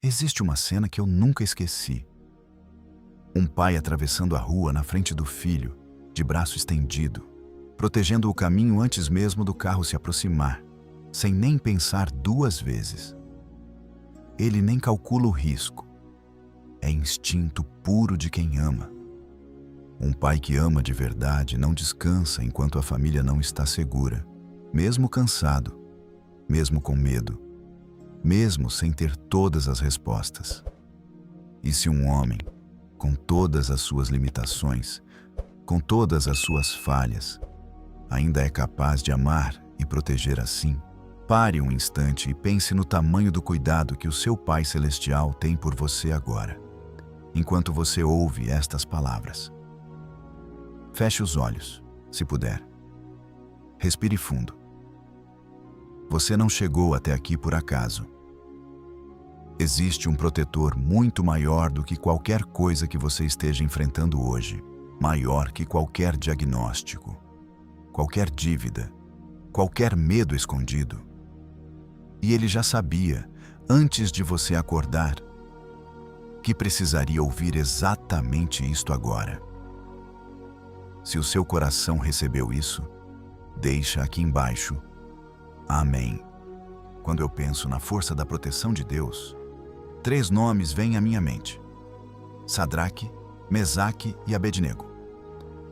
Existe uma cena que eu nunca esqueci. Um pai atravessando a rua na frente do filho, de braço estendido, protegendo o caminho antes mesmo do carro se aproximar, sem nem pensar duas vezes. Ele nem calcula o risco. É instinto puro de quem ama. Um pai que ama de verdade não descansa enquanto a família não está segura, mesmo cansado, mesmo com medo, mesmo sem ter todas as respostas. E se um homem, com todas as suas limitações, com todas as suas falhas, ainda é capaz de amar e proteger assim, pare um instante e pense no tamanho do cuidado que o seu Pai Celestial tem por você agora, enquanto você ouve estas palavras. Feche os olhos, se puder. Respire fundo. Você não chegou até aqui por acaso. Existe um protetor muito maior do que qualquer coisa que você esteja enfrentando hoje, maior que qualquer diagnóstico, qualquer dívida, qualquer medo escondido. E ele já sabia, antes de você acordar, que precisaria ouvir exatamente isto agora. Se o seu coração recebeu isso, deixa aqui embaixo. Amém. Quando eu penso na força da proteção de Deus, 3 nomes vêm à minha mente: Sadraque, Mesaque e Abednego,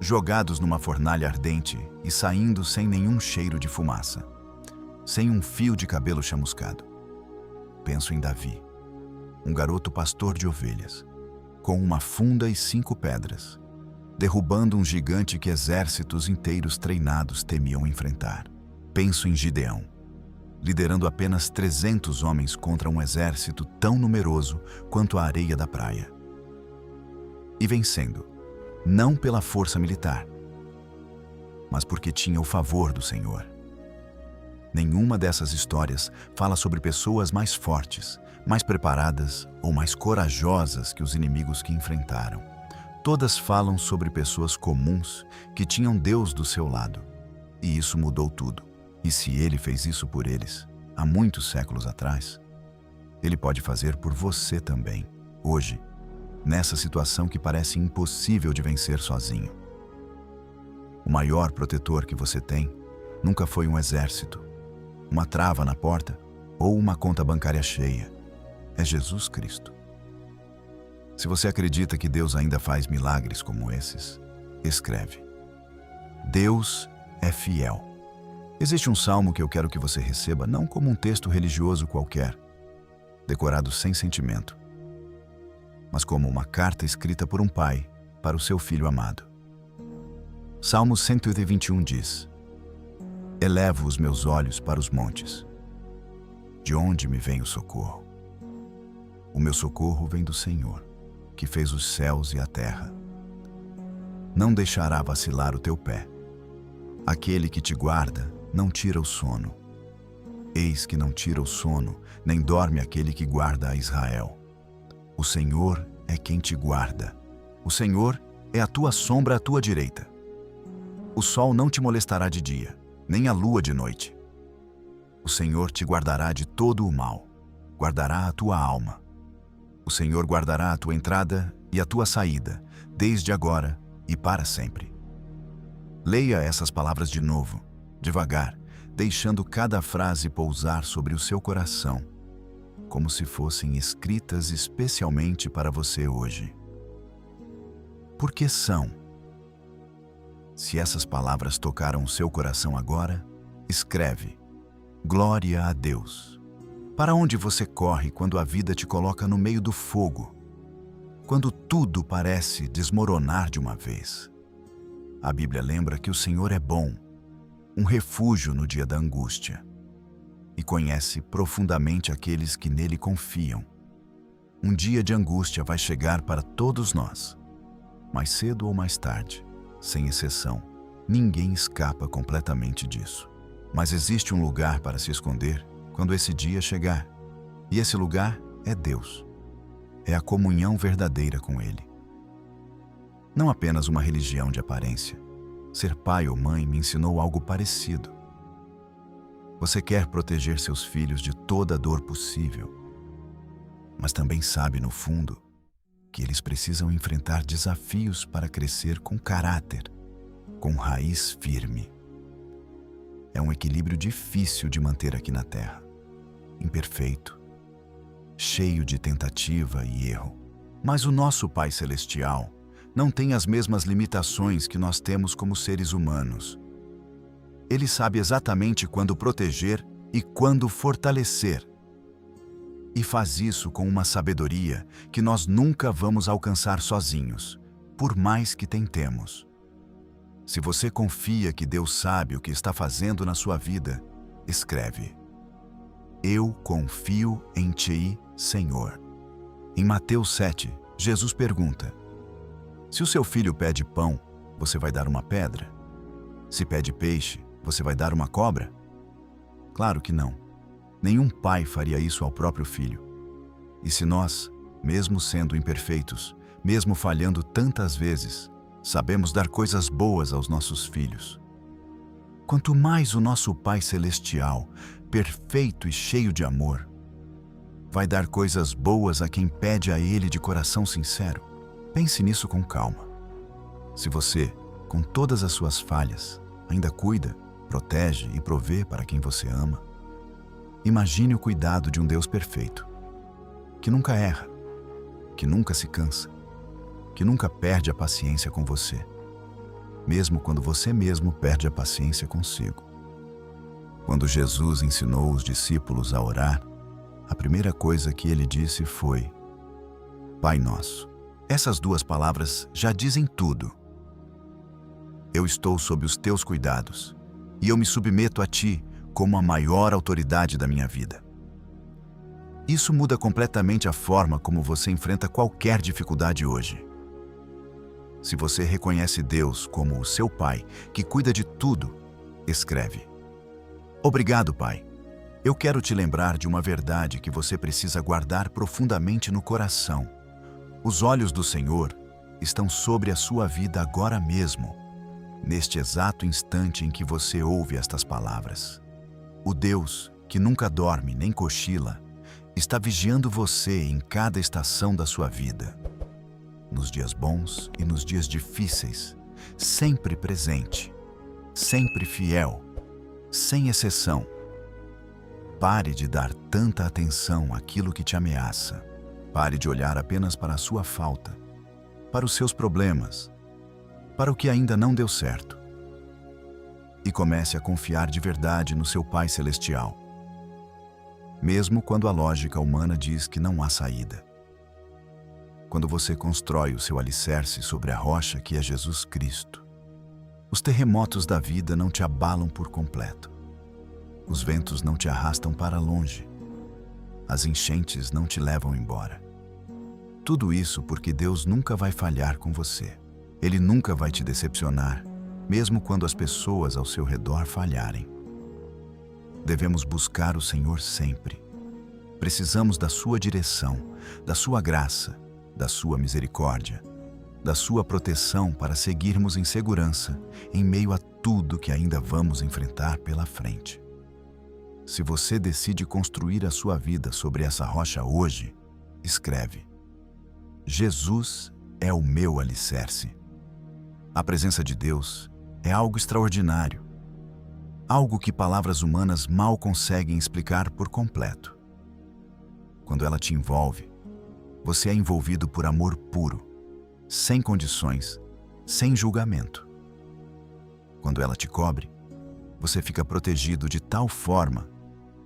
jogados numa fornalha ardente e saindo sem nenhum cheiro de fumaça, sem um fio de cabelo chamuscado. Penso em Davi, um garoto pastor de ovelhas, com uma funda e 5 pedras, derrubando um gigante que exércitos inteiros treinados temiam enfrentar. Penso em Gideão, liderando apenas 300 homens contra um exército tão numeroso quanto a areia da praia. E vencendo, não pela força militar, mas porque tinha o favor do Senhor. Nenhuma dessas histórias fala sobre pessoas mais fortes, mais preparadas ou mais corajosas que os inimigos que enfrentaram. Todas falam sobre pessoas comuns que tinham Deus do seu lado. E isso mudou tudo. E se Ele fez isso por eles, há muitos séculos atrás, Ele pode fazer por você também, hoje, nessa situação que parece impossível de vencer sozinho. O maior protetor que você tem nunca foi um exército, uma trava na porta ou uma conta bancária cheia. É Jesus Cristo. Se você acredita que Deus ainda faz milagres como esses, escreve: Deus é fiel. Existe um salmo que eu quero que você receba não como um texto religioso qualquer, decorado sem sentimento, mas como uma carta escrita por um pai para o seu filho amado. Salmo 121 diz: Elevo os meus olhos para os montes. De onde me vem o socorro? O meu socorro vem do Senhor, que fez os céus e a terra. Não deixará vacilar o teu pé. Aquele que te guarda não tira o sono. Eis que não tira o sono, nem dorme aquele que guarda a Israel. O Senhor é quem te guarda. O Senhor é a tua sombra à tua direita. O sol não te molestará de dia, nem a lua de noite. O Senhor te guardará de todo o mal, guardará a tua alma. O Senhor guardará a tua entrada e a tua saída, desde agora e para sempre. Leia essas palavras de novo, devagar, deixando cada frase pousar sobre o seu coração, como se fossem escritas especialmente para você hoje. Por que são? Se essas palavras tocaram o seu coração agora, escreve: Glória a Deus. Para onde você corre quando a vida te coloca no meio do fogo? Quando tudo parece desmoronar de uma vez? A Bíblia lembra que o Senhor é bom, um refúgio no dia da angústia, e conhece profundamente aqueles que nele confiam. Um dia de angústia vai chegar para todos nós. Mais cedo ou mais tarde, sem exceção, ninguém escapa completamente disso. Mas existe um lugar para se esconder quando esse dia chegar. E esse lugar é Deus. É a comunhão verdadeira com Ele. Não apenas uma religião de aparência. Ser pai ou mãe me ensinou algo parecido. Você quer proteger seus filhos de toda a dor possível. mas também sabe, no fundo, que eles precisam enfrentar desafios para crescer com caráter, com raiz firme. É um equilíbrio difícil de manter aqui na Terra, imperfeito, cheio de tentativa e erro. Mas o nosso Pai Celestial não tem as mesmas limitações que nós temos como seres humanos. Ele sabe exatamente quando proteger e quando fortalecer. E faz isso com uma sabedoria que nós nunca vamos alcançar sozinhos, por mais que tentemos. Se você confia que Deus sabe o que está fazendo na sua vida, escreve: Eu confio em Ti, Senhor. Em Mateus 7, Jesus pergunta: Se o seu filho pede pão, você vai dar uma pedra? Se pede peixe, você vai dar uma cobra? Claro que não. Nenhum pai faria isso ao próprio filho. E se nós, mesmo sendo imperfeitos, mesmo falhando tantas vezes, sabemos dar coisas boas aos nossos filhos, quanto mais o nosso Pai Celestial, perfeito e cheio de amor, vai dar coisas boas a quem pede a Ele de coração sincero. Pense nisso com calma. Se você, com todas as suas falhas, ainda cuida, protege e provê para quem você ama, imagine o cuidado de um Deus perfeito, que nunca erra, que nunca se cansa, que nunca perde a paciência com você, mesmo quando você mesmo perde a paciência consigo. Quando Jesus ensinou os discípulos a orar, a primeira coisa que ele disse foi: Pai Nosso. Essas duas palavras já dizem tudo. Eu estou sob os teus cuidados e eu me submeto a ti como a maior autoridade da minha vida. Isso muda completamente a forma como você enfrenta qualquer dificuldade hoje. Se você reconhece Deus como o seu Pai, que cuida de tudo, escreve: Obrigado, Pai. Eu quero te lembrar de uma verdade que você precisa guardar profundamente no coração. Os olhos do Senhor estão sobre a sua vida agora mesmo, neste exato instante em que você ouve estas palavras. O Deus, que nunca dorme nem cochila, está vigiando você em cada estação da sua vida. Nos dias bons e nos dias difíceis, sempre presente, sempre fiel, sem exceção. Pare de dar tanta atenção àquilo que te ameaça. Pare de olhar apenas para a sua falta, para os seus problemas, para o que ainda não deu certo. E comece a confiar de verdade no seu Pai Celestial, mesmo quando a lógica humana diz que não há saída. Quando você constrói o seu alicerce sobre a rocha que é Jesus Cristo, os terremotos da vida não te abalam por completo. Os ventos não te arrastam para longe. As enchentes não te levam embora. Tudo isso porque Deus nunca vai falhar com você. Ele nunca vai te decepcionar, mesmo quando as pessoas ao seu redor falharem. Devemos buscar o Senhor sempre. Precisamos da sua direção, da sua graça, da sua misericórdia, da sua proteção para seguirmos em segurança em meio a tudo que ainda vamos enfrentar pela frente. Se você decide construir a sua vida sobre essa rocha hoje, escreve: Jesus é o meu alicerce. A presença de Deus é algo extraordinário, algo que palavras humanas mal conseguem explicar por completo. Quando ela te envolve, você é envolvido por amor puro, sem condições, sem julgamento. Quando ela te cobre, você fica protegido de tal forma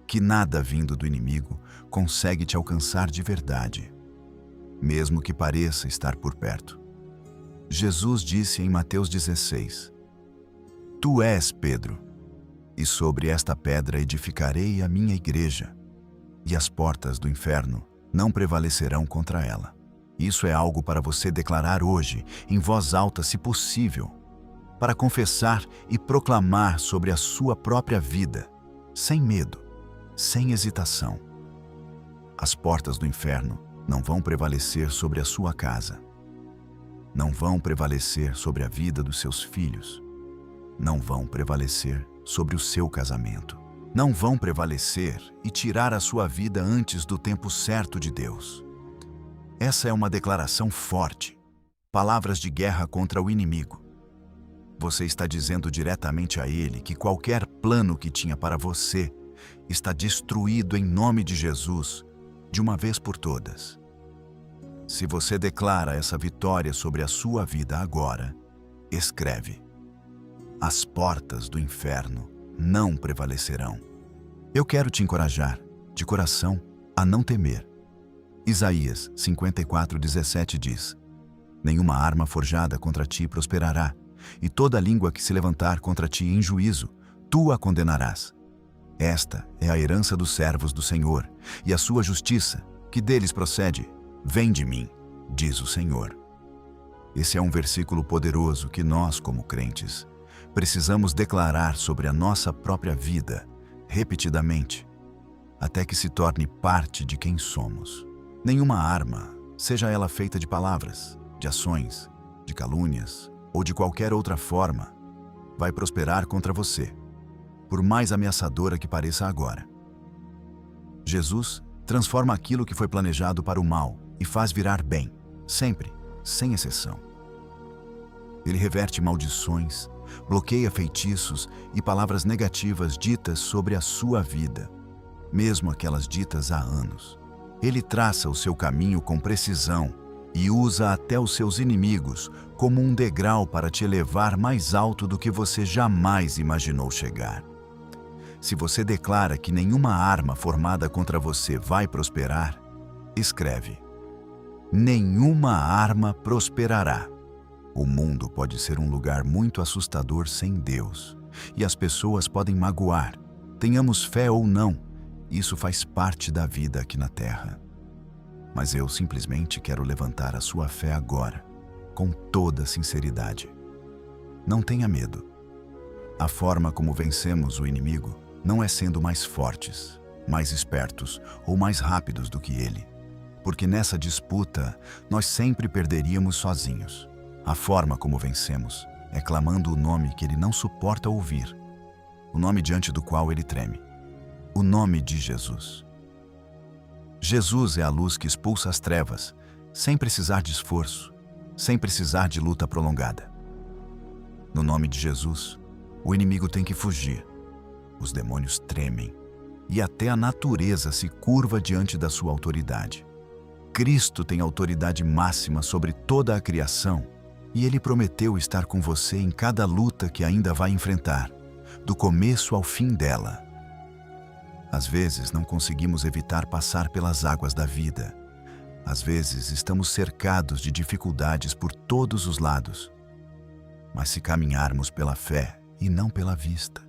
que nada vindo do inimigo consegue te alcançar de verdade, mesmo que pareça estar por perto. Jesus disse em Mateus 16: Tu és Pedro, e sobre esta pedra edificarei a minha igreja, e as portas do inferno não prevalecerão contra ela. Isso é algo para você declarar hoje, em voz alta, se possível, para confessar e proclamar sobre a sua própria vida, sem medo, sem hesitação. As portas do inferno não vão prevalecer sobre a sua casa. Não vão prevalecer sobre a vida dos seus filhos. Não vão prevalecer sobre o seu casamento. não vão prevalecer e tirar a sua vida antes do tempo certo de Deus. Essa é uma declaração forte, palavras de guerra contra o inimigo. Você está dizendo diretamente a ele que qualquer plano que tinha para você está destruído em nome de Jesus, de uma vez por todas. Se você declara essa vitória sobre a sua vida agora, escreve: as portas do inferno não prevalecerão. Eu quero te encorajar, de coração, a não temer. Isaías 54:17 diz: nenhuma arma forjada contra ti prosperará, e toda língua que se levantar contra ti em juízo, tu a condenarás. Esta é a herança dos servos do Senhor, e a sua justiça, que deles procede, vem de mim, diz o Senhor. Esse é um versículo poderoso que nós, como crentes, precisamos declarar sobre a nossa própria vida, repetidamente, até que se torne parte de quem somos. Nenhuma arma, seja ela feita de palavras, de ações, de calúnias ou de qualquer outra forma, vai prosperar contra você, por mais ameaçadora que pareça agora. Jesus transforma aquilo que foi planejado para o mal e faz virar bem, sempre, sem exceção. Ele reverte maldições, bloqueia feitiços e palavras negativas ditas sobre a sua vida, mesmo aquelas ditas há anos. Ele traça o seu caminho com precisão e usa até os seus inimigos como um degrau para te elevar mais alto do que você jamais imaginou chegar. Se você declara que nenhuma arma formada contra você vai prosperar, escreve: nenhuma arma prosperará. O mundo pode ser um lugar muito assustador sem Deus, e as pessoas podem magoar. Tenhamos fé ou não, isso faz parte da vida aqui na Terra. Mas eu simplesmente quero levantar a sua fé agora, com toda sinceridade. Não tenha medo. A forma como vencemos o inimigo não é sendo mais fortes, mais espertos ou mais rápidos do que ele, porque nessa disputa nós sempre perderíamos sozinhos. A forma como vencemos é clamando o nome que ele não suporta ouvir, o nome diante do qual ele treme, o nome de Jesus. Jesus é a luz que expulsa as trevas, sem precisar de esforço, sem precisar de luta prolongada. No nome de Jesus, o inimigo tem que fugir. Os demônios tremem e até a natureza se curva diante da sua autoridade. Cristo tem autoridade máxima sobre toda a criação e ele prometeu estar com você em cada luta que ainda vai enfrentar, do começo ao fim dela. Às vezes não conseguimos evitar passar pelas águas da vida. Às vezes estamos cercados de dificuldades por todos os lados. Mas se caminharmos pela fé e não pela vista,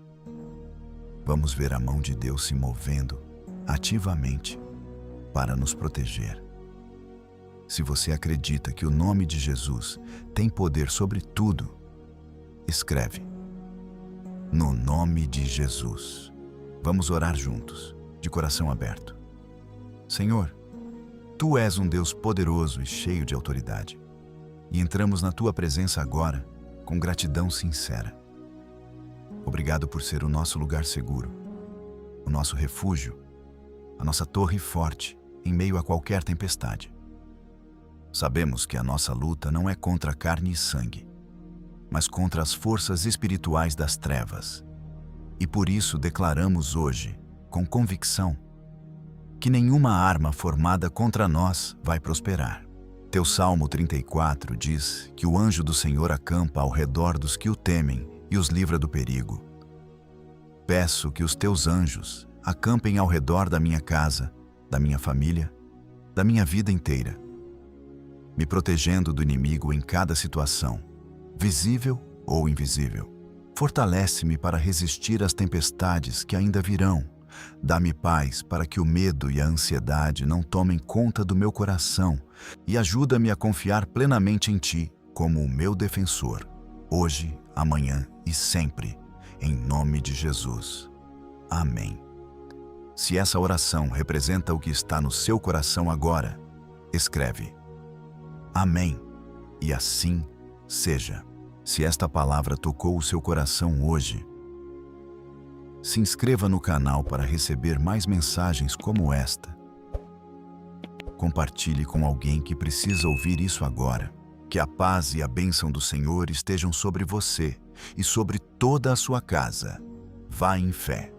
vamos ver a mão de Deus se movendo ativamente para nos proteger. Se você acredita que o nome de Jesus tem poder sobre tudo, escreve: no nome de Jesus. Vamos orar juntos, de coração aberto. Senhor, Tu és um Deus poderoso e cheio de autoridade, e entramos na Tua presença agora com gratidão sincera. Obrigado por ser o nosso lugar seguro, o nosso refúgio, a nossa torre forte em meio a qualquer tempestade. Sabemos que a nossa luta não é contra carne e sangue, mas contra as forças espirituais das trevas. E por isso declaramos hoje, com convicção, que nenhuma arma formada contra nós vai prosperar. Teu Salmo 34 diz que o anjo do Senhor acampa ao redor dos que o temem e os livra do perigo. Peço que os teus anjos acampem ao redor da minha casa, da minha família, da minha vida inteira, me protegendo do inimigo em cada situação, visível ou invisível. Fortalece-me para resistir às tempestades que ainda virão. Dá-me paz para que o medo e a ansiedade não tomem conta do meu coração e ajuda-me a confiar plenamente em Ti como o meu defensor, hoje, amanhã e sempre, em nome de Jesus. Amém. Se essa oração representa o que está no seu coração agora, escreve: Amém, e assim seja. Se esta palavra tocou o seu coração hoje, Se inscreva no canal para receber mais mensagens como esta. Compartilhe com alguém que precisa ouvir isso agora. Que a paz e a bênção do Senhor estejam sobre você e sobre toda a sua casa. Vá em fé.